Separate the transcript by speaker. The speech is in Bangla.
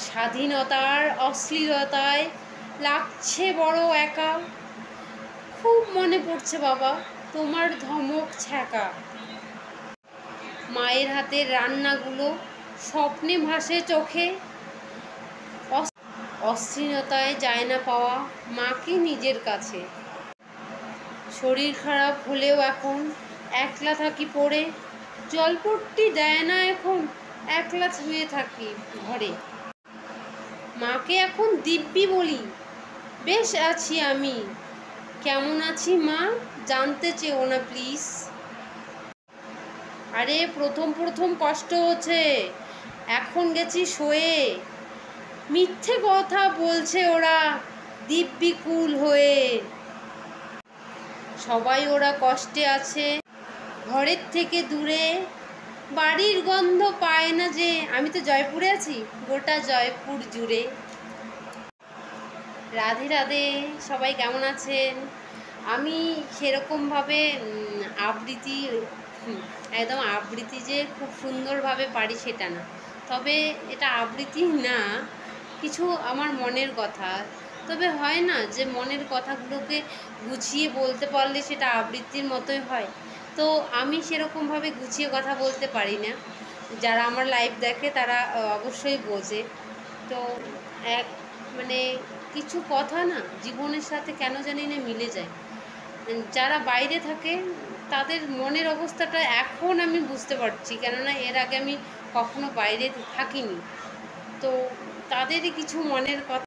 Speaker 1: স্বাধীনতার অশ্লীলতায় লাগছে বড় একা। খুব মনে পড়ছে বাবা তোমার ধমক ছ্যাঁকা। মায়ের হাতের রান্নাগুলো স্বপ্নে ভাসে চোখে। অস্থিরতায় যায় না পাওয়া মাকে নিজের কাছে। শরীর খারাপ হলেও এখন একলা থাকি পড়ে। জলপট্টি দেয় না এখন, একলা শুয়ে থাকি ঘরে। মাকে এখন দিব্যি বলি, বেশ আছি আমি। কেমন আছি মা জানতে চেও না প্লিজ। আরে প্রথম প্রথম কষ্ট হচ্ছে, এখন গেছি সয়ে। মিথ্যে কথা বলছে ওরা দিব্যি কুল হয়ে। সবাই ওরা কষ্টে আছে ঘরের থেকে দূরে। বাড়ির গন্ধ পায় না যে, আমি তো জয়পুরে আছি, গোটা জয়পুর জুড়ে। রাধে রাধে, সবাই কেমন আছেন? আমি সেরকমভাবে আবৃত্তি একদম আবৃত্তি যে খুব সুন্দরভাবে পারি সেটা না, তবে এটা আবৃত্তি না, কিছু আমার মনের কথা। তবে হয় না যে মনের কথাগুলোকে গুছিয়ে বলতে পারলে সেটা আবৃত্তির মতোই হয়। তো আমি সেরকমভাবে গুছিয়ে কথা বলতে পারি না। যারা আমার লাইভ দেখে তারা অবশ্যই বোঝে। তো এক মানে কিছু কথা না জীবনের সাথে কেন জানি না মিলে যায়। যারা বাইরে থাকে তাদের মনের অবস্থাটা এখন আমি বুঝতে পারছি, কেননা এর আগে আমি কখনো বাইরে থাকিনি। তো তাদেরই কিছু মনের কথা